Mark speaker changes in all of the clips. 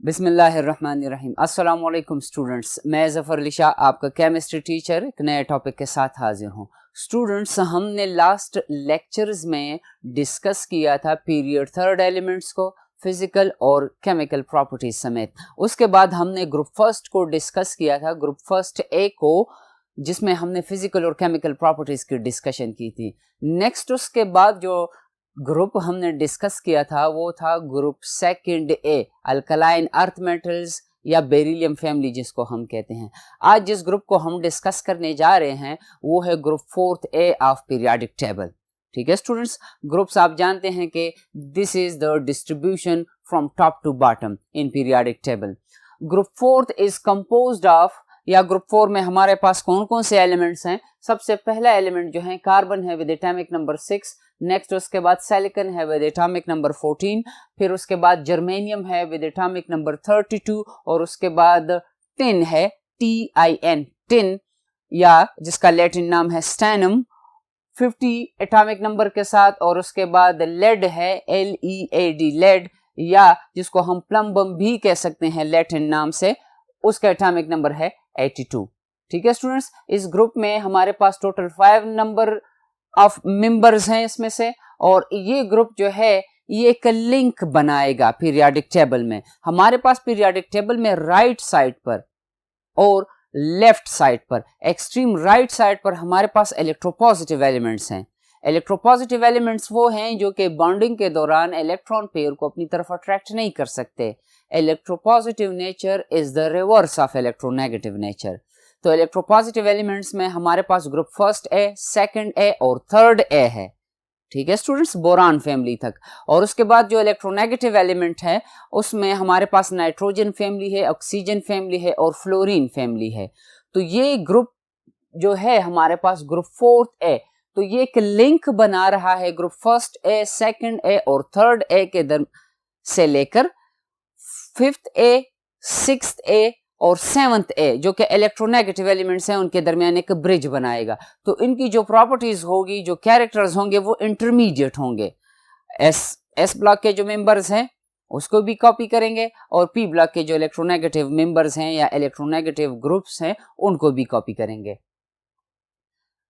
Speaker 1: बिस्मिल्लाहिर्रहमानिर्रहीम। अस्सलाम वालेकुम स्टूडेंट्स, मैं ज़फ़र अली शाह आपका केमिस्ट्री टीचर एक नए टॉपिक के साथ हाजिर हूँ। स्टूडेंट्स, हमने लास्ट लेक्चर्स में डिस्कस किया था पीरियड थर्ड एलिमेंट्स को, फिजिकल और केमिकल प्रॉपर्टीज समेत। उसके बाद हमने ग्रुप फर्स्ट को डिस्कस किया था, ग्रुप फर्स्ट ए को, जिसमें हमने फिजिकल और केमिकल प्रॉपर्टीज की डिस्कशन की थी। नेक्स्ट उसके बाद जो ग्रुप हमने डिस्कस किया था वो था ग्रुप सेकंड ए, अल्कलाइन अर्थ मेटल्स या बेरिलियम फैमिली जिसको हम कहते हैं। आज जिस ग्रुप को हम डिस्कस करने जा रहे हैं वो है group fourth A of periodic table. ठीक है स्टूडेंट्स, ग्रुप्स आप जानते हैं कि this is the distribution from top to bottom in periodic table. Group fourth is composed of, या ग्रुप फोर में हमारे पास कौन कौन से एलिमेंट्स हैं। सबसे पहला एलिमेंट जो है कार्बन है विद एटॉमिक नंबर 6, नेक्स्ट उसके बाद सिलिकॉन है विद एटॉमिक नंबर 14, फिर उसके बाद जर्मेनियम है विद एटॉमिक नंबर 32 और उसके बाद टिन है TIN, टिन, या जिसका लैटिन नाम है स्टैनम 50 एटॉमिक नंबर के साथ, और उसके बाद लेड है LEAD, लेड, या जिसको हम प्लम्बम भी कह सकते हैं लैटिन नाम से, उसका एटॉमिक नंबर है 82। ठीक है स्टूडेंट्स, इस ग्रुप में हमारे पास टोटल 5 नंबर ऑफ मेंबर्स हैं इसमें से, और ये ग्रुप जो है ये एक लिंक बनाएगा पीरियोडिक टेबल में। हमारे पास पीरियोडिक टेबल में राइट साइड पर और लेफ्ट साइड पर, एक्सट्रीम राइट साइड पर हमारे पास इलेक्ट्रोपॉजिटिव एलिमेंट्स हैं। इलेक्ट्रोपॉजिटिव एलिमेंट्स वो हैं जो कि बॉन्डिंग के दौरान इलेक्ट्रॉन पेयर को अपनी तरफ अट्रैक्ट नहीं कर सकते। Electropositive nature is the reverse of electronegative nature. तो इलेक्ट्रोपॉजिटिव एलिमेंट्स में हमारे पास group first A, second A और थर्ड ए है। ठीक है स्टूडेंट्स, बोरान फैमिली तक। और उसके बाद जो इलेक्ट्रोनेगेटिव एलिमेंट है उसमें हमारे पास नाइट्रोजन फैमिली है, ऑक्सीजन फैमिली है और फ्लोरीन फैमिली है। तो ये ग्रुप जो है हमारे पास ग्रुप फोर्थ ए, तो ये एक लिंक बना रहा है group first A, second A और थर्ड ए के से लेकर फिफ्थ ए, सिक्स्थ ए और सेवंथ ए, जो कि इलेक्ट्रोनेगेटिव एलिमेंट्स हैं, उनके दरमियान एक ब्रिज बनाएगा। तो इनकी जो प्रॉपर्टीज होगी, जो कैरेक्टर्स होंगे, वो इंटरमीडिएट होंगे। एस ब्लॉक के जो मेंबर्स हैं उसको भी कॉपी करेंगे, और पी ब्लॉक के जो इलेक्ट्रोनेगेटिव मेंबर्स हैं या इलेक्ट्रोनेगेटिव ग्रुप्स हैं उनको भी कॉपी करेंगे,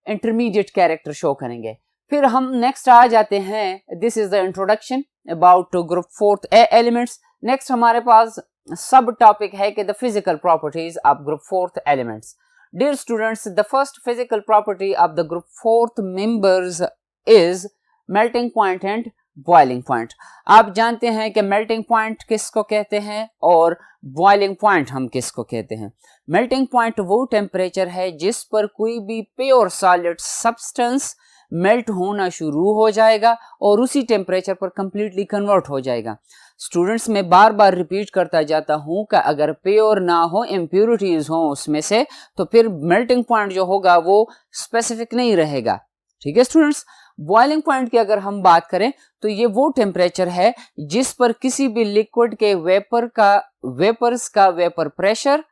Speaker 1: इंटरमीडिएट कैरेक्टर शो करेंगे। फिर हम नेक्स्ट आ जाते हैं, this is the introduction about group fourth A elements. Next हमारे पास सब टॉपिक है कि the physical properties of group fourth elements. Dear students, the first physical property of the group fourth members is melting point and boiling point. आप जानते हैं कि melting point किसको कहते हैं और बॉइलिंग पॉइंट हम किसको कहते हैं। मेल्टिंग पॉइंट वो टेम्परेचर है जिस पर कोई भी प्योर सॉलिड सब्सटेंस मेल्ट होना शुरू हो जाएगा और उसी टेम्परेचर पर कंप्लीटली कन्वर्ट हो जाएगा। स्टूडेंट्स, मैं बार बार रिपीट करता जाता हूं कि अगर प्योर ना हो, इम्प्योरिटीज हो उसमें से, तो फिर मेल्टिंग पॉइंट जो होगा वो स्पेसिफिक नहीं रहेगा। ठीक है स्टूडेंट्स, बॉइलिंग पॉइंट की अगर हम बात करें तो ये वो टेम्परेचर है जिस पर किसी भी लिक्विड के वेपर्स का वेपर प्रेशर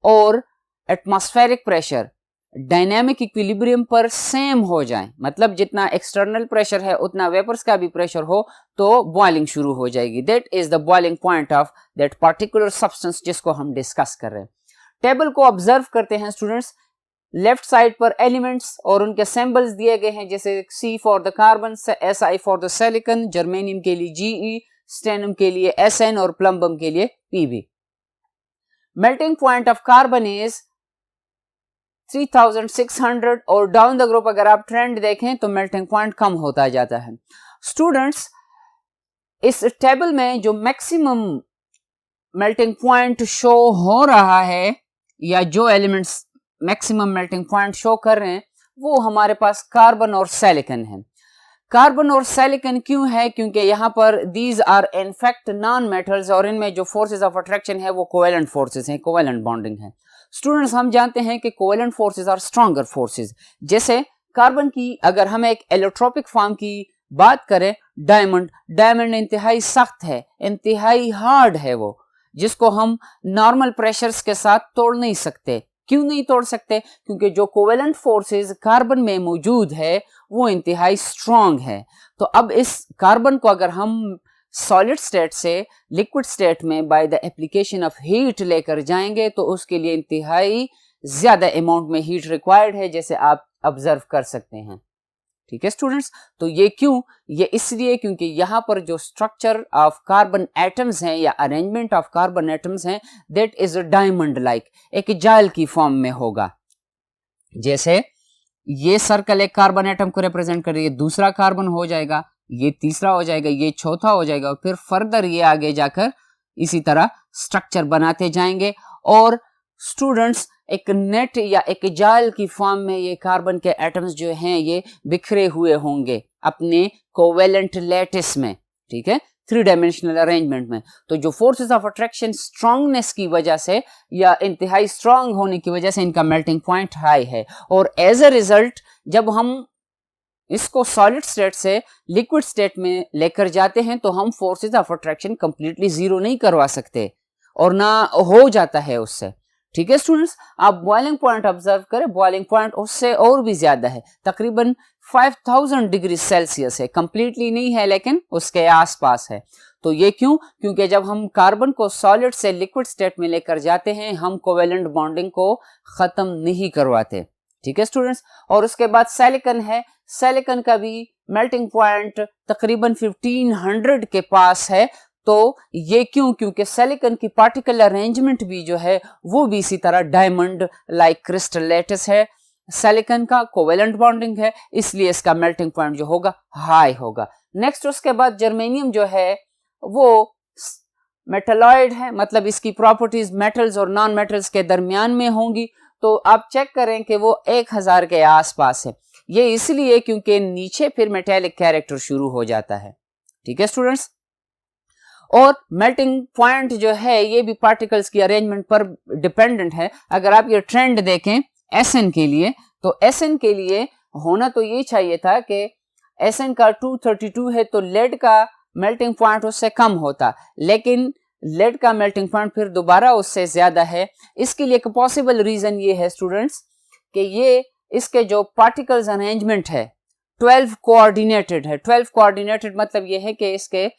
Speaker 1: और एटमॉस्फेरिक प्रेशर डायनामिक इक्विलिब्रियम पर सेम हो जाए, मतलब जितना एक्सटर्नल प्रेशर है उतना वेपर्स का भी प्रेशर हो, तो बॉइलिंग शुरू हो जाएगी। That is the boiling point of that particular substance जिसको हम डिस्कस कर रहे हैं। टेबल को ऑब्जर्व करते हैं स्टूडेंट्स। लेफ्ट साइड पर एलिमेंट्स और उनके सिंबल्स दिए गए हैं, जैसे C for the carbon, SI for the silicon, germanium के लिए GE, स्टेनम के लिए SN और प्लम्बम के लिए PB। Melting point of carbon is 3600 और डाउन द ग्रुप अगर आप ट्रेंड देखें तो मेल्टिंग पॉइंट कम होता जाता है। स्टूडेंट्स, इस टेबल में जो मैक्सिमम मेल्टिंग पॉइंट शो हो रहा है या जो elements maximum melting point show कर रहे हैं वो हमारे पास कार्बन और सिलिकॉन है। कार्बन और सिलिकॉन क्यों है? क्योंकि यहाँ पर these are in fact non metals और इनमें जो फोर्सेस ऑफ अट्रैक्शन है वो कोवेलेंट फोर्सेस हैं, कोवेलेंट बॉन्डिंग है। स्टूडेंट्स, हम जानते हैं कि covalent forces are stronger forces. जैसे कार्बन की अगर हम एक एलोट्रोपिक फॉर्म की बात करें, डायमंड इंतहाई सख्त है, इंतहाई हार्ड है वो, जिसको हम नॉर्मल प्रेशर्स के साथ तोड़ नहीं सकते। क्यों नहीं तोड़ सकते? क्योंकि जो कोवेलेंट फोर्सेस कार्बन में मौजूद है वो इंतहाई स्ट्रॉन्ग है। तो अब इस कार्बन को अगर हम सॉलिड स्टेट से लिक्विड स्टेट में by the application of heat लेकर जाएंगे तो उसके लिए इंतहाई ज्यादा अमाउंट में हीट रिक्वायर्ड है, जैसे आप ऑब्जर्व कर सकते हैं। ठीक है स्टूडेंट्स, तो ये क्यों? ये इसलिए क्योंकि यहाँ पर जो स्ट्रक्चर ऑफ कार्बन एटम्स हैं या अरेंजमेंट ऑफ कार्बन एटम्स हैं that is a diamond like, एक जाल की फॉर्म में होगा। जैसे ये सर्कल एक कार्बन एटम को रिप्रेजेंट कर रही है, दूसरा कार्बन हो जाएगा, ये तीसरा हो जाएगा, ये चौथा हो जाएगा, और फिर फर्दर ये आगे जाकर इसी तरह स्ट्रक्चर बनाते जाएंगे और स्टूडेंट्स एक नेट या एक जाल की फॉर्म में ये कार्बन के एटम्स जो हैं ये बिखरे हुए होंगे अपने कोवेलेंट लैटिस में। ठीक है, 3 डायमेंशनल अरेंजमेंट में। तो जो फोर्सेस ऑफ अट्रैक्शन स्ट्रांगनेस की वजह से या इंतहाई स्ट्रांग होने की वजह से इनका मेल्टिंग पॉइंट हाई है, और एज अ रिजल्ट जब हम इसको सॉलिड स्टेट से लिक्विड स्टेट में लेकर जाते हैं तो हम forces of attraction completely zero नहीं करवा सकते और ना हो जाता है उससे। ठीक है स्टूडेंट्स, आप बॉइलिंग पॉइंट ऑब्जर्व करें, बॉइलिंग पॉइंट उससे और भी ज्यादा है, तकरीबन 5000 डिग्री सेल्सियस है, कंप्लीटली नहीं है लेकिन उसके आसपास है। तो ये क्यों? क्योंकि जब हम कार्बन को सॉलिड से लिक्विड स्टेट में लेकर जाते हैं हम कोवेलेंट बॉन्डिंग को खत्म नहीं करवाते। ठीक है स्टूडेंट्स, और उसके बाद सिलिकॉन है, सिलिकॉन का भी मेल्टिंग पॉइंट तकरीबन 1500 के पास है। तो ये क्यों? क्योंकि सिलिकॉन की पार्टिकल अरेंजमेंट भी जो है वो भी इसी तरह डायमंड लाइक क्रिस्टल लैटिस है, सिलिकॉन का कोवेलेंट बॉन्डिंग है, इसलिए इसका मेल्टिंग पॉइंट जो होगा हाई होगा। नेक्स्ट उसके बाद जर्मेनियम जो है वो मेटलॉइड है, मतलब इसकी प्रॉपर्टीज मेटल्स और नॉन मेटल्स के दरमियान में होंगी। तो आप चेक करें कि वो 1000 के आसपास है, ये इसलिए क्योंकि नीचे फिर मेटेलिक कैरेक्टर शुरू हो जाता है। ठीक है स्टूडेंट्स, और मेल्टिंग पॉइंट जो है ये भी पार्टिकल्स की अरेंजमेंट पर डिपेंडेंट है। अगर आप ये ट्रेंड देखें एसएन के लिए, तो एसएन के लिए होना तो ये चाहिए था कि एसएन का 232 है तो लेड का मेल्टिंग पॉइंट उससे कम होता, लेकिन लेड का मेल्टिंग पॉइंट फिर दोबारा उससे ज्यादा है। इसके लिए एक पॉसिबल रीजन ये है स्टूडेंट्स कि ये इसके जो पार्टिकल्स अरेंजमेंट है 12 कोऑर्डिनेटेड है। 12 कोऑर्डिनेटेड मतलब ये है कि इसके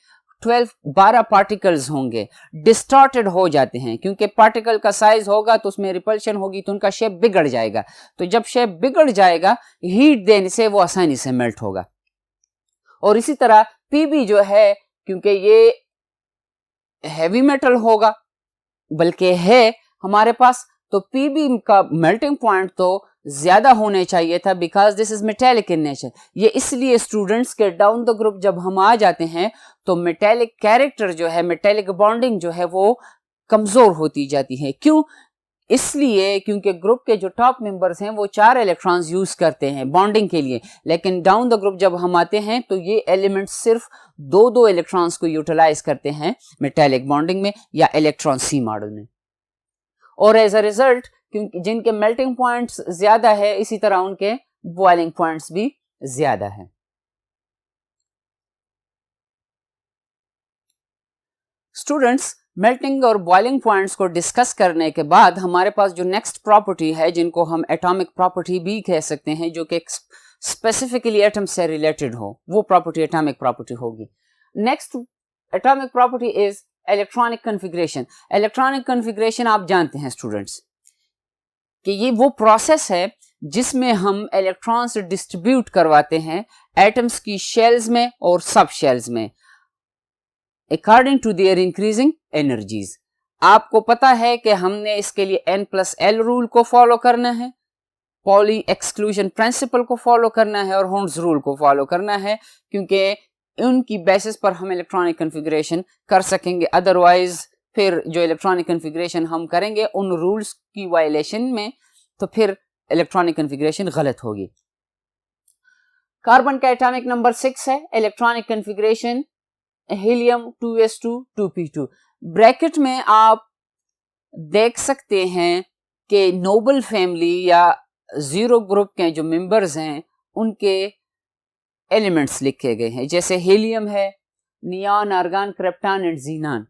Speaker 1: 12 पार्टिकल्स होंगे, डिस्टॉर्टेड हो जाते हैं क्योंकि पार्टिकल का साइज होगा तो उसमें रिपल्शन होगी तो उनका शेप बिगड़ जाएगा। तो जब शेप बिगड़ जाएगा हीट देने से वो आसानी से मेल्ट होगा। और इसी तरह पीबी जो है, क्योंकि ये हैवी मेटल होगा बल्कि है हमारे पास, तो पीबी का मेल्टिंग पॉइंट तो ज्यादा होने चाहिए था because this is metallic in nature. ये इसलिए स्टूडेंट्स के डाउन द ग्रुप जब हम आ जाते हैं तो मेटेलिक कैरेक्टर जो है, मेटेलिक बॉन्डिंग जो है वो कमजोर होती जाती है। क्यों? इसलिए क्योंकि ग्रुप के जो टॉप मेंबर्स हैं वो 4 इलेक्ट्रॉन्स यूज करते हैं बॉन्डिंग के लिए, लेकिन डाउन द ग्रुप जब हम आते हैं तो ये एलिमेंट सिर्फ 2 इलेक्ट्रॉन्स को यूटिलाइज करते हैं मेटेलिक बॉन्डिंग में या इलेक्ट्रॉन सी मॉडल में। और एज अ रिजल्ट क्योंकि जिनके मेल्टिंग पॉइंट्स ज्यादा है इसी तरह उनके बॉइलिंग पॉइंट्स भी ज्यादा है। स्टूडेंट्स, मेल्टिंग और बॉइलिंग पॉइंट्स को डिस्कस करने के बाद हमारे पास जो नेक्स्ट प्रॉपर्टी है जिनको हम एटॉमिक प्रॉपर्टी भी कह सकते हैं, जो कि स्पेसिफिकली एटम से रिलेटेड हो, वो प्रॉपर्टी एटॉमिक प्रॉपर्टी होगी। Next atomic property is electronic configuration. Electronic configuration आप जानते हैं स्टूडेंट्स कि ये वो प्रोसेस है जिसमें हम इलेक्ट्रॉन्स डिस्ट्रीब्यूट करवाते हैं एटम्स की शेल्स में और सब शेल्स में according to their increasing energies. आपको पता है कि हमने इसके लिए N+L रूल को फॉलो करना है, पॉली एक्सक्लूजन प्रिंसिपल को फॉलो करना है और होल्स रूल को फॉलो करना है, क्योंकि उनकी बेसिस पर हम इलेक्ट्रॉनिक कॉन्फ़िगरेशन कर सकेंगे। अदरवाइज फिर जो इलेक्ट्रॉनिक कॉन्फ़िगरेशन हम करेंगे उन रूल्स की वायलेशन में, तो फिर इलेक्ट्रॉनिक कॉन्फ़िगरेशन गलत होगी। कार्बन का एटॉमिक नंबर 6 है, electronic configuration helium 2s2 2p2। Bracket में आप देख सकते हैं कि नोबल फैमिली या जीरो ग्रुप के जो मेंबर्स हैं उनके एलिमेंट्स लिखे गए हैं, जैसे हीलियम है, neon, argon, krypton and xenon.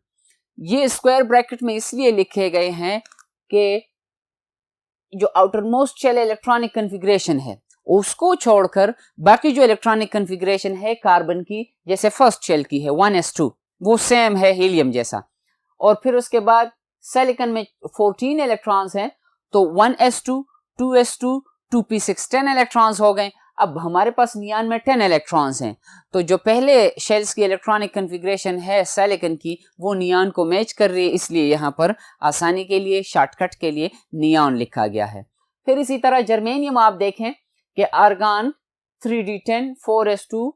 Speaker 1: ये स्क्वायर ब्रैकेट में इसलिए लिखे गए हैं कि जो outermost shell electronic configuration है उसको छोड़कर बाकी जो इलेक्ट्रॉनिक कॉन्फ़िगरेशन है कार्बन की, जैसे फर्स्ट शेल की है 1s2, वो सेम है हीलियम जैसा। और फिर उसके बाद सिलिकॉन में 14 इलेक्ट्रॉन्स हैं, तो 1s2, 2s2, 2p6 10 इलेक्ट्रॉन्स हो गए। अब हमारे पास नियान में 10 इलेक्ट्रॉन्स हैं, तो जो पहले शेल्स की इलेक्ट्रॉनिक कन्फिग्रेशन है सिलिकॉन की वो नियान को मैच कर रही है, इसलिए यहाँ पर आसानी के लिए शॉर्टकट के लिए नियान लिखा गया है। फिर इसी तरह जर्मेनियम आप देखें कि argon 3d10 4s2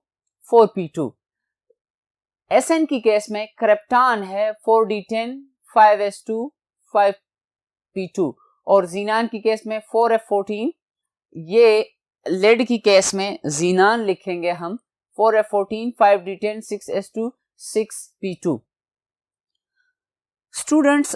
Speaker 1: 4p2। Sn की केस में क्रिप्टॉन है 4d10 5s2 5p2 और जीनान की केस में 4f14। ये लेड की केस में जीनान लिखेंगे हम 4f14 5d10 6s2 6p2। Students,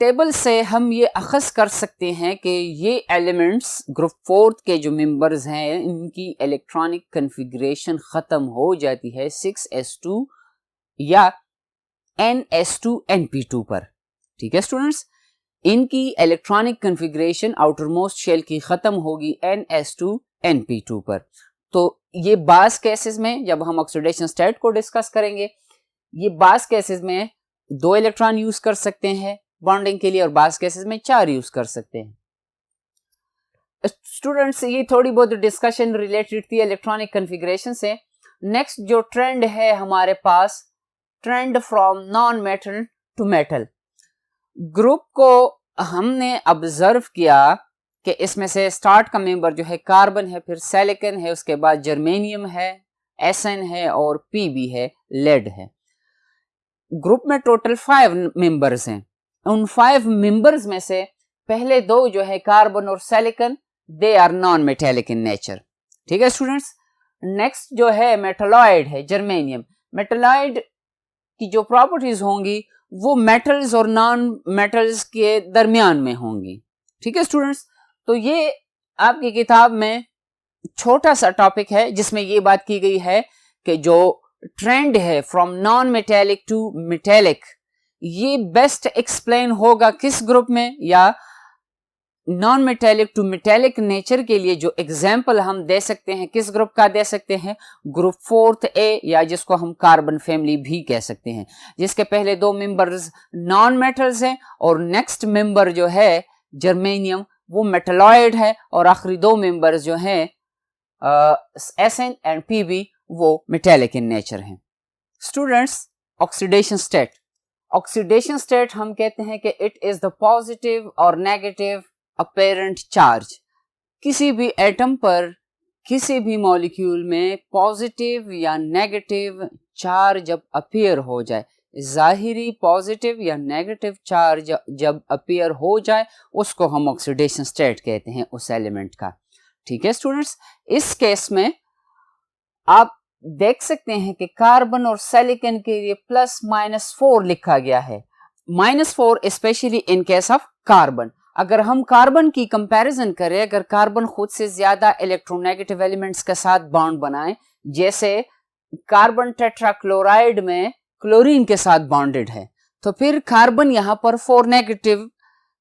Speaker 1: table से हम ये अखज़ कर सकते हैं कि ये एलिमेंट्स ग्रुप 4 के जो मेंबर्स हैं इनकी इलेक्ट्रॉनिक कन्फिग्रेशन ख़त्म हो जाती है 6s2 या ns2 np2 पर। ठीक है स्टूडेंट्स, इनकी electronic configuration outermost shell की ख़त्म होगी ns2 np2 पर। तो ये बास केसेस में जब हम ऑक्सीडेशन स्टेट को डिस्कस करेंगे, ये बास केसेस में 2 इलेक्ट्रॉन यूज कर सकते हैं बॉन्डिंग के लिए और बास केसेस में 4 यूज कर सकते हैं। स्टूडेंट्स, ये थोड़ी बहुत डिस्कशन रिलेटेड थी इलेक्ट्रॉनिक कन्फिग्रेशन से। नेक्स्ट जो ट्रेंड है हमारे पास, trend from non metal to metal. Group को हमने ऑब्जर्व किया कि इसमें से स्टार्ट का मेंबर जो है कार्बन है, फिर सिलिकॉन है, उसके बाद जर्मेनियम है, Sn है और Pb है, लेड है। ग्रुप में टोटल 5 मेंबर्स हैं। उन 5 मेंबर्स में से पहले 2 जो है कार्बन और silicon, they are non metallic in nature. ठीक है स्टूडेंट्स, नेक्स्ट जो है मेटलॉइड है जर्मेनियम। मेटलॉइड की जो प्रॉपर्टीज होंगी वो मेटल्स और नॉन मेटल्स के दरमियान में होंगी। ठीक है स्टूडेंट्स, तो ये आपकी किताब में छोटा सा टॉपिक है जिसमें ये बात की गई है कि जो ट्रेंड है from non metallic to metallic, ये बेस्ट एक्सप्लेन होगा किस ग्रुप में, या non metallic to metallic nature के लिए जो एग्जाम्पल हम दे सकते हैं किस ग्रुप का दे सकते हैं, ग्रुप 4A, या जिसको हम कार्बन फैमिली भी कह सकते हैं, जिसके पहले 2 मेंबर्स नॉन मेटल्स हैं और नेक्स्ट मेंबर जो है जर्मेनियम वो मेटलॉइड है और आखिरी 2 मेंबर्स जो हैं Sn एंड Pb वो मेटेलिक इन नेचर हैं। Students, oxidation state. Oxidation state हम कहते हैं कि इट इज द पॉजिटिव और नेगेटिव अपेरेंट चार्ज। किसी भी एटम पर किसी भी मॉलिक्यूल में पॉजिटिव या नेगेटिव चार्ज जब अपीयर हो जाए, जाहिरी पॉजिटिव या नेगेटिव चार्ज जब अपीयर हो जाए उसको हम ऑक्सीडेशन स्टेट कहते हैं उस एलिमेंट का। ठीक है स्टूडेंट्स, इस केस में आप देख सकते हैं कि कार्बन और सिलिकॉन के लिए +-4 लिखा गया है। -4 specially in case of carbon. अगर हम कार्बन की कंपैरिजन करें, अगर कार्बन खुद से ज्यादा इलेक्ट्रोनेगेटिव एलिमेंट्स के साथ बॉन्ड बनाए, जैसे कार्बन टेट्राक्लोराइड में क्लोरीन के साथ बॉन्डेड है, तो फिर कार्बन यहाँ पर 4 नेगेटिव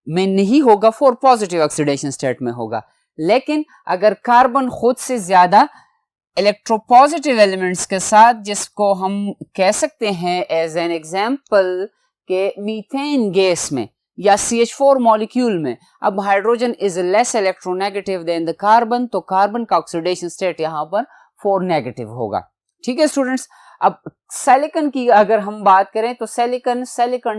Speaker 1: में नहीं होगा, 4 पॉजिटिव ऑक्सीडेशन स्टेट में होगा। लेकिन अगर कार्बन खुद से ज्यादा इलेक्ट्रोपॉजिटिव एलिमेंट्स के साथ, जिसको हम कह सकते हैं एज एन एग्जाम्पल के मीथेन गैस में या CH4 मॉलिक्यूल में, अब hydrogen is less electronegative than the carbon, तो कार्बन का ऑक्सीडेशन स्टेट यहाँ पर 4 नेगेटिव होगा। ठीक है स्टूडेंट्स, अब सिलिकॉन की अगर हम बात करें तो सिलिकॉन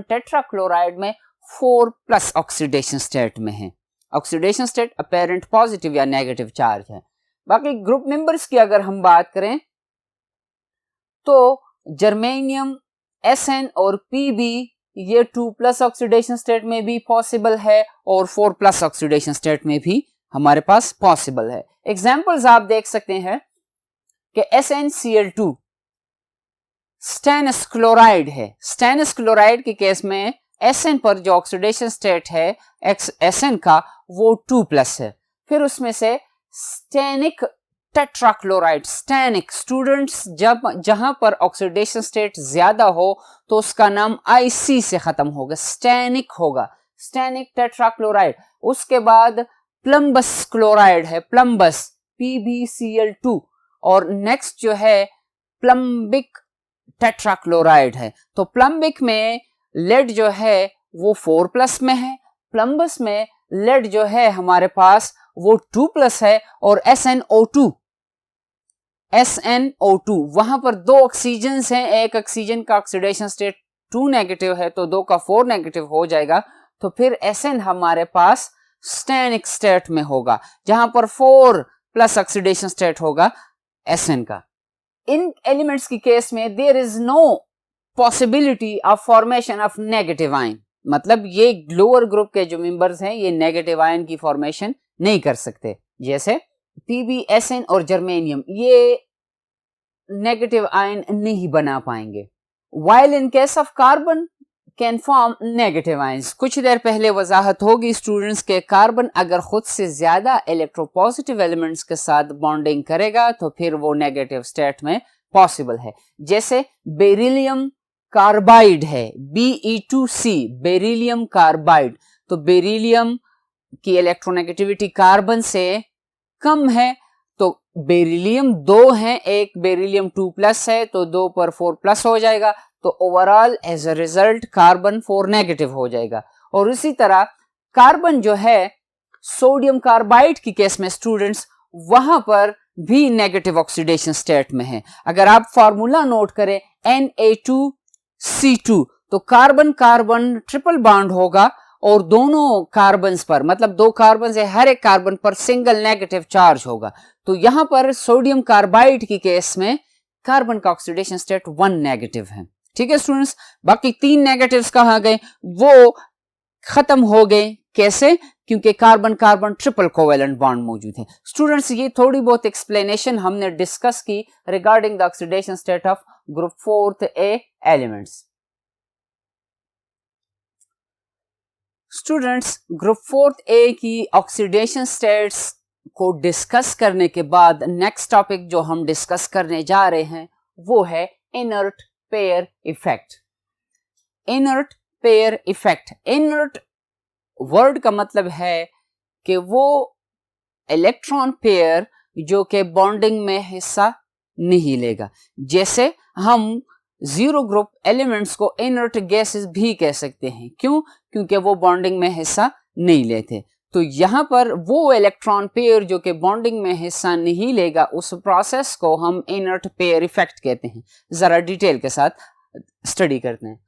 Speaker 1: टेट्राक्लोराइड में 4+ ऑक्सीडेशन स्टेट में है। ऑक्सीडेशन स्टेट अपेरेंट पॉजिटिव या नेगेटिव चार्ज है। बाकी ग्रुप मेंबर्स की अगर हम बात करें तो जर्मेनियम, Sn और Pb ये 2+ ऑक्सीडेशन स्टेट में भी पॉसिबल है और 4+ ऑक्सीडेशन स्टेट में भी हमारे पास पॉसिबल है। एग्जांपल्स आप देख सकते हैं कि SnCl2 स्टेनस क्लोराइड है। स्टेनस क्लोराइड के केस में Sn पर जो ऑक्सीडेशन स्टेट है Sn का वो 2+ है। फिर उसमें से स्टेनिक टेट्राक्लोराइड, स्टेनिक स्टूडेंट्स, जब जहां पर ऑक्सीडेशन स्टेट ज्यादा हो तो उसका नाम IC से खत्म होगा, स्टेनिक होगा, स्टेनिक टेट्राक्लोराइड। उसके बाद प्लम्बस क्लोराइड है, प्लम्बस PbCl2, और नेक्स्ट जो है प्लम्बिक टेट्राक्लोराइड है। तो प्लम्बिक में लेड जो है वो 4+ में है, प्लम्बस में लेड जो है हमारे पास वो 2+ है, और SnO2 वहां पर 2 ऑक्सीजन हैं, एक ऑक्सीजन का ऑक्सीडेशन स्टेट 2 नेगेटिव है तो 2 का 4 नेगेटिव हो जाएगा, तो फिर Sn हमारे पास स्टेनिक स्टेट में होगा जहां पर 4+ ऑक्सीडेशन स्टेट होगा Sn का। इन एलिमेंट्स की केस में there is no possibility of formation of negative ion, मतलब ये लोअर ग्रुप के जो मेंबर्स हैं ये नेगेटिव आयन की फॉर्मेशन नहीं कर सकते, जैसे Pb, Sn और जर्मेनियम ये नेगेटिव आयन नहीं बना पाएंगे। While in case of carbon can form negative ions. कुछ देर पहले वजाहत होगी स्टूडेंट्स के कार्बन अगर खुद से ज्यादा इलेक्ट्रोपॉजिटिव एलिमेंट्स के साथ बॉन्डिंग करेगा तो फिर वो नेगेटिव स्टेट में पॉसिबल है, जैसे बेरिलियम कार्बाइड है Be2C, बेरिलियम कार्बाइड। तो बेरिलियम की इलेक्ट्रोनेगेटिविटी कार्बन से कम है, तो बेरिलियम 2 है, एक बेरिलियम 2+ है तो 2 पर 4+ हो जाएगा, तो overall as a result carbon 4 negative हो जाएगा। और इसी तरह कार्बन जो है सोडियम कार्बाइड की केस में स्टूडेंट्स वहां पर भी नेगेटिव ऑक्सीडेशन स्टेट में है। अगर आप फार्मूला नोट करें Na2C2 तो कार्बन कार्बन ट्रिपल बॉन्ड होगा और दोनों कार्बन्स पर, मतलब 2 कार्बन है, हर एक कार्बन पर सिंगल नेगेटिव चार्ज होगा। तो यहां पर सोडियम कार्बाइड की केस में कार्बन का ऑक्सीडेशन स्टेट 1 नेगेटिव है। ठीक है स्टूडेंट्स, बाकी 3 नेगेटिव्स कहां गए, वो खत्म हो गए। कैसे? क्योंकि carbon carbon triple covalent bond मौजूद है। स्टूडेंट्स ये थोड़ी बहुत एक्सप्लेनेशन हमने डिस्कस की regarding the oxidation state of group 4th A elements. Students group 4th A की ऑक्सीडेशन स्टेट्स को डिस्कस करने के बाद नेक्स्ट टॉपिक जो हम डिस्कस करने जा रहे हैं वो है inert pair effect. Inert pair effect, inert word का मतलब है कि वो इलेक्ट्रॉन पेयर जो कि बॉन्डिंग में हिस्सा नहीं लेगा। जैसे हम 0 ग्रुप एलिमेंट्स को इनर्ट गैसेस भी कह सकते हैं। क्यों? क्योंकि वो बॉन्डिंग में हिस्सा नहीं लेते। तो यहां पर वो इलेक्ट्रॉन पेयर जो कि बॉन्डिंग में हिस्सा नहीं लेगा उस प्रोसेस को हम इनर्ट पेयर इफेक्ट कहते हैं। जरा डिटेल के साथ स्टडी करते हैं।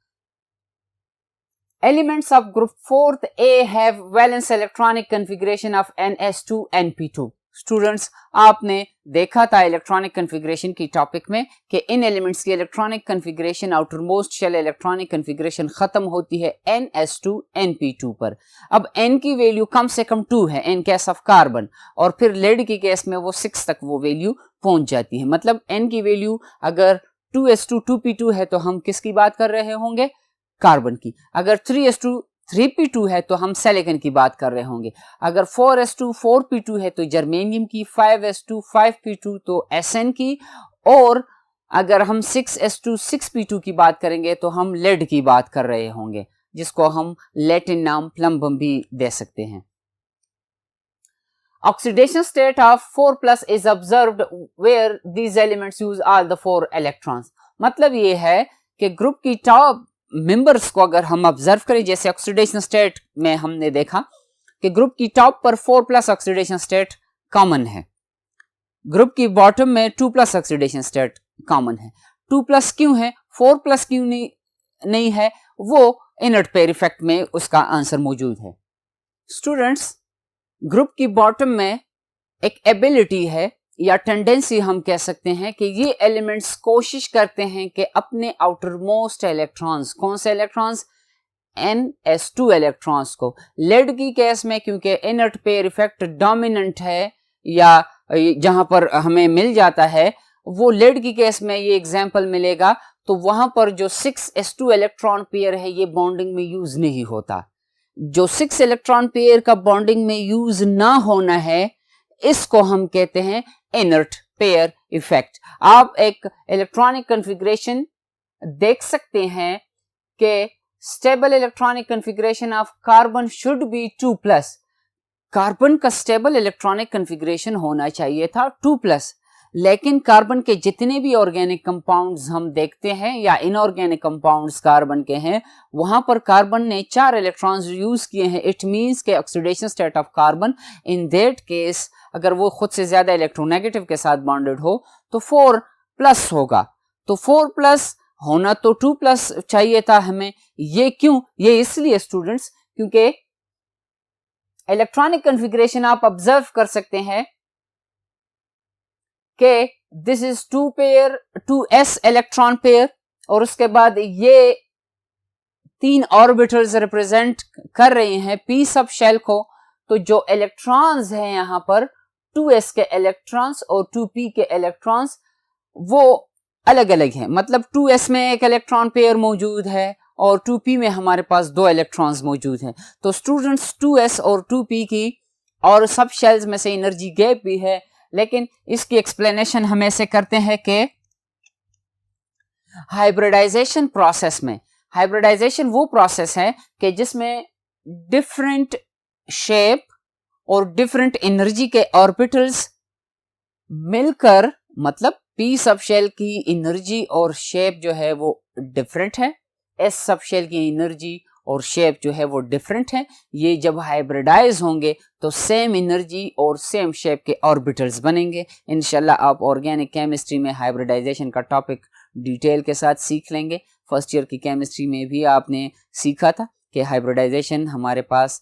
Speaker 1: Elements of group 4th A have valence electronic configuration of ns2 np2। Students आपने देखा था इलेक्ट्रॉनिक कन्फिग्रेशन की टॉपिक में कि इन एलिमेंट्स की electronic configuration outermost shell electronic configuration खत्म होती है ns2 np2 पर। अब n की वैल्यू कम से कम 2 है इन केस ऑफ कार्बन, और फिर लेड की केस में वो 6 तक वो वैल्यू पहुंच जाती है। मतलब n की वैल्यू अगर 2s2 2p2 है तो हम किसकी बात कर रहे होंगे? कार्बन की। अगर 3s2 3p2 है तो हम सिलिकॉन की बात कर रहे होंगे। अगर 4s2 4p2 है तो जर्मेनियम की, 5s2 5p2 तो Sn की, और अगर हम 6s2 6p2 की बात करेंगे तो हम लेड की बात कर रहे होंगे, जिसको हम लैटिन नाम प्लम्बम भी दे सकते हैं। Oxidation state of 4+ is observed where these elements use all the 4 electrons। मतलब ये है कि ग्रुप की टॉप मेंबर्स को अगर हम ऑब्जर्व करें, जैसे ऑक्सीडेशन स्टेट में हमने देखा कि ग्रुप की टॉप पर 4+ ऑक्सीडेशन स्टेट कॉमन है, ग्रुप की बॉटम में 2+ ऑक्सीडेशन स्टेट कॉमन है। 2+ क्यों है, 4+ क्यों नहीं है, वो इनर्ट पेयर इफेक्ट में उसका आंसर मौजूद है। स्टूडेंट्स ग्रुप की बॉटम में एक एबिलिटी है या टेंडेंसी हम कह सकते हैं कि ये एलिमेंट्स कोशिश करते हैं कि अपने आउटर मोस्ट इलेक्ट्रॉन्स, कौन से इलेक्ट्रॉन्स? ns2 इलेक्ट्रॉन्स को। लेड की केस में क्योंकि इनर्ट पेयर इफेक्ट डोमिनेंट है या जहां पर हमें मिल जाता है, वो लेड की केस में ये एग्जांपल मिलेगा, तो वहां पर जो 6s2 इलेक्ट्रॉन पेयर है ये बॉन्डिंग में यूज नहीं होता। जो 6 इलेक्ट्रॉन पेयर का बॉन्डिंग में यूज ना होना है इसको हम कहते हैं इनर्ट पेयर इफेक्ट। आप एक इलेक्ट्रॉनिक कन्फिग्रेशन देख सकते हैं कि stable electronic configuration of carbon should be 2+। Carbon का स्टेबल इलेक्ट्रॉनिक कन्फिग्रेशन होना चाहिए था 2+, लेकिन कार्बन के जितने भी ऑर्गेनिक कंपाउंड्स हम देखते हैं या इनऑर्गेनिक कंपाउंड्स कार्बन के हैं, वहां पर कार्बन ने 4 इलेक्ट्रॉन्स यूज किए हैं। इट मींस के oxidation state of carbon in that case अगर वो खुद से ज्यादा इलेक्ट्रोनेगेटिव के साथ बॉन्डेड हो तो 4+ होगा। तो 4+ होना तो 2+ चाहिए था हमें। ये क्यों? ये इसलिए स्टूडेंट्स क्योंकि इलेक्ट्रॉनिक कॉन्फ़िगरेशन आप ऑब्जर्व कर सकते हैं कि this is 2s electron pair, और उसके बाद ये 3 ऑर्बिटल्स रिप्रेजेंट कर रहे हैं p सब शेल को। तो जो इलेक्ट्रॉन्स हैं यहां पर 2s के इलेक्ट्रॉन्स और 2p के इलेक्ट्रॉन्स वो अलग अलग हैं। मतलब 2s में एक इलेक्ट्रॉन पेयर मौजूद है और 2p में हमारे पास 2 इलेक्ट्रॉन्स मौजूद हैं। तो स्टूडेंट्स 2s और 2p की और सब शेल्स में से एनर्जी गैप भी है, लेकिन इसकी एक्सप्लेनेशन हम ऐसे करते हैं कि हाइब्रिडाइजेशन प्रोसेस में, हाइब्रिडाइजेशन वो प्रोसेस है कि जिसमें डिफरेंट शेप और डिफरेंट एनर्जी के ऑर्बिटल्स मिलकर, मतलब p सब शेल की एनर्जी और शेप जो है वो डिफरेंट है, s सब शेल की एनर्जी और शेप जो है वो डिफरेंट है। ये जब हाइब्रिडाइज होंगे तो सेम एनर्जी और सेम शेप के ऑर्बिटल्स बनेंगे। इंशाल्लाह आप ऑर्गेनिक केमिस्ट्री में हाइब्रिडाइजेशन का टॉपिक डिटेल के साथ सीख लेंगे। फर्स्ट ईयर की केमिस्ट्री में भी आपने सीखा था कि हाइब्रिडाइजेशन हमारे पास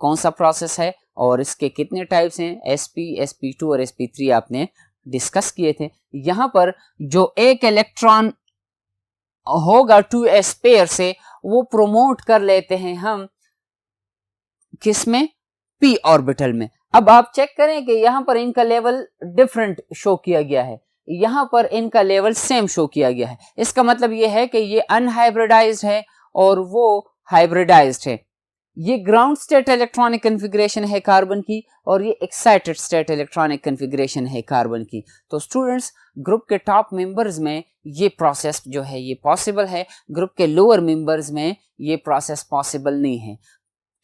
Speaker 1: कौन सा प्रोसेस है और इसके कितने टाइप्स हैं। sp, sp2 और sp3 आपने डिस्कस किए थे। यहाँ पर जो एक इलेक्ट्रॉन होगा 2s पेयर से वो प्रोमोट कर लेते हैं हम किसमें? p ऑर्बिटल में। अब आप चेक करें कि यहां पर इनका लेवल डिफरेंट शो किया गया है, यहां पर इनका लेवल सेम शो किया गया है। इसका मतलब यह है कि ये अनहाइब्रिडाइज्ड है और वो हाइब्रिडाइज्ड है। ये ग्राउंड स्टेट इलेक्ट्रॉनिक कॉन्फ़िगरेशन है कार्बन की और ये एक्साइटेड स्टेट इलेक्ट्रॉनिक कॉन्फ़िगरेशन है कार्बन की। तो स्टूडेंट्स ग्रुप के टॉप मेंबर्स में ये प्रोसेस जो है ये पॉसिबल है, ग्रुप के लोअर मेंबर्स में ये प्रोसेस पॉसिबल नहीं है।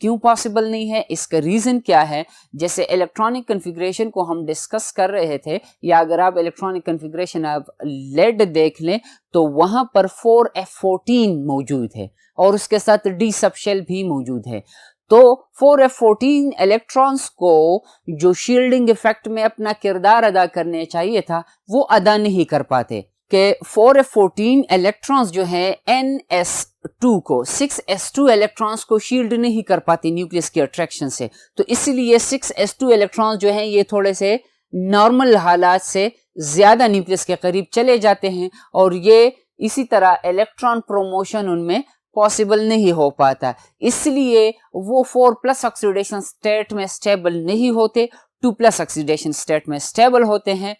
Speaker 1: क्यों पॉसिबल नहीं है? इसका रीजन क्या है? जैसे इलेक्ट्रॉनिक कॉन्फ़िगरेशन को हम डिस्कस कर रहे थे, या अगर आप इलेक्ट्रॉनिक कॉन्फ़िगरेशन आप लेड देख लें तो वहां पर 4f14 मौजूद है और उसके साथ d सब शेल भी मौजूद है। तो 4f14 इलेक्ट्रॉन्स को जो शील्डिंग इफेक्ट में अपना किरदार अदा करने चाहिए था वो अदा नहीं कर पाते कि 4f14 इलेक्ट्रॉन्स जो है ns2 को 6s2 इलेक्ट्रॉन्स को शील्ड नहीं कर पाती न्यूक्लियस की अट्रैक्शन से। तो इसलिए 6s2 इलेक्ट्रॉन्स जो हैं ये थोड़े से नॉर्मल हालात से ज्यादा न्यूक्लियस के करीब चले जाते हैं और ये इसी तरह इलेक्ट्रॉन प्रोमोशन उनमें पॉसिबल नहीं हो पाता, इसलिए वो 4+ ऑक्सीडेशन स्टेट में स्टेबल नहीं होते, 2+ ऑक्सीडेशन स्टेट में स्टेबल होते हैं।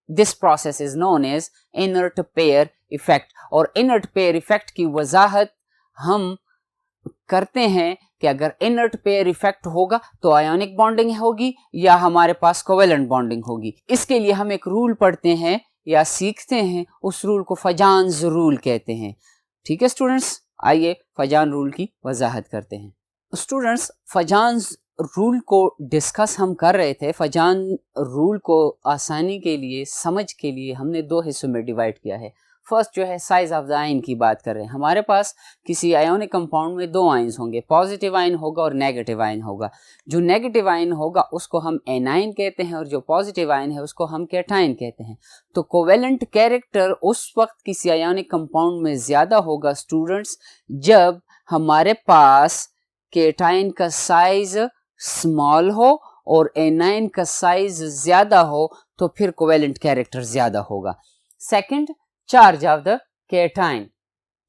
Speaker 1: This process is known as inert pair effect. और इनर्ट पेयर इफेक्ट की वजाहत हम करते हैं कि अगर इनर्ट पेयर इफेक्ट होगा तो आयोनिक बॉन्डिंग होगी या हमारे पास कोवेलेंट बॉन्डिंग होगी। इसके लिए हम एक रूल पढ़ते हैं या सीखते हैं, उस रूल को फजान्स रूल कहते हैं। ठीक है स्टूडेंट्स, आइए फजान रूल की वजाहत करते हैं। स्टूडेंट्स फजान्स रूल को डिस्कस हम कर रहे थे। फजान रूल को आसानी के लिए, समझ के लिए हमने 2 हिस्सों में डिवाइड किया है। फर्स्ट जो है साइज ऑफ द आयन की बात कर रहे हैं। हमारे पास किसी आयोनिक कंपाउंड में 2 आयन्स होंगे, पॉजिटिव आयन होगा और नेगेटिव आयन होगा। जो नेगेटिव आयन होगा उसको हम एनायन कहते हैं और जो पॉजिटिव आयन है उसको हम कैटायन कहते हैं। तो कोवेलेंट कैरेक्टर उस वक्त किसी आयोनिक कंपाउंड में ज्यादा होगा स्टूडेंट्स जब हमारे पास कैटायन का साइज स्मॉल हो और एनायन का साइज ज्यादा हो, तो फिर कोवेलेंट कैरेक्टर ज्यादा होगा। Second, charge of the cation.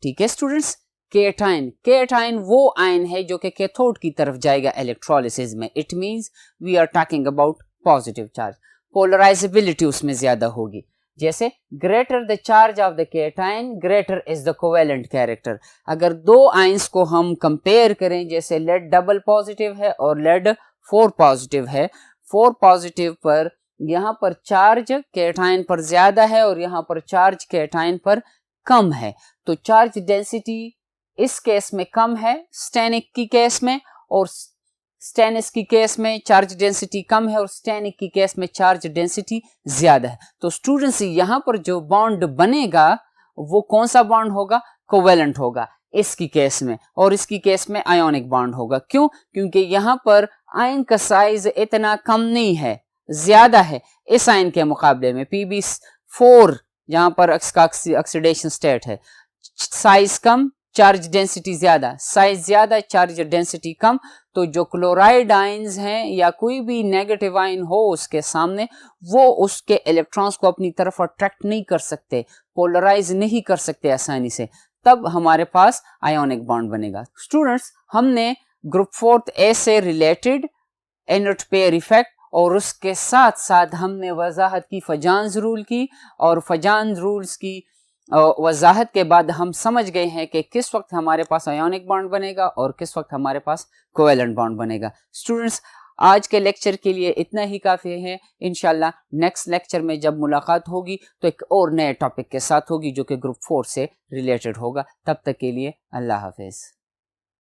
Speaker 1: ठीक है स्टूडेंट्स, कैटायन वो आयन है जो कि कैथोड की तरफ जाएगा इलेक्ट्रोलिसिस में। It means we are talking about positive charge, polarizability उसमें ज्यादा होगी। जैसे greater the charge of the cation greater is the covalent character. अगर 2 आयंस को हम कंपेयर करें, जैसे लेड डबल पॉजिटिव है और लेड 4 पॉजिटिव है, 4 पॉजिटिव पर यहाँ पर चार्ज कैटायन पर ज्यादा है और यहाँ पर चार्ज कैटायन पर कम है। तो चार्ज डेंसिटी इस केस में कम है स्टेनिक की केस में, और स्टेनिस की केस में चार्ज डेंसिटी कम है और स्टेनिक की केस में चार्ज डेंसिटी ज्यादा है। तो स्टूडेंट्स यहाँ पर जो बॉन्ड बनेगा वो कौन सा बॉन्ड होगा? कोवेलेंट होगा इसकी केस में, और इसकी केस में आयोनिक बॉन्ड होगा। क्यों? क्योंकि यहाँ पर आयन का साइज इतना कम नहीं है, ज्यादा है इस आयन के मुकाबले में। Pb4 यहाँ पर इसका ऑक्सीडेशन स्टेट है, साइज कम चार्ज डेंसिटी ज्यादा, साइज ज्यादा चार्ज डेंसिटी कम। तो जो क्लोराइड आयन्स हैं या कोई भी नेगेटिव आयन हो उसके सामने, वो उसके इलेक्ट्रॉन्स को अपनी तरफ अट्रैक्ट नहीं कर सकते, पोलराइज नहीं कर सकते आसानी से, तब हमारे पास आयोनिक बॉन्ड बनेगा। स्टूडेंट्स, हमने ग्रुप 4 ए से रिलेटेड इनर्ट पेयर इफेक्ट और उसके साथ साथ हमने वजाहत की फजान्स रूल की, और फजान्स रूल्स की वजाहत के बाद हम समझ गए हैं कि किस वक्त हमारे पास आयोनिक बॉन्ड बनेगा और किस वक्त हमारे पास कोवेलेंट बॉन्ड बनेगा। स्टूडेंट्स, आज के लेक्चर के लिए इतना ही काफ़ी है। इंशाल्लाह नेक्स्ट लेक्चर में जब मुलाकात होगी तो एक और नए टॉपिक के साथ होगी जो कि ग्रुप 4 से रिलेटेड होगा। तब तक के लिए अल्लाह हाफिज़।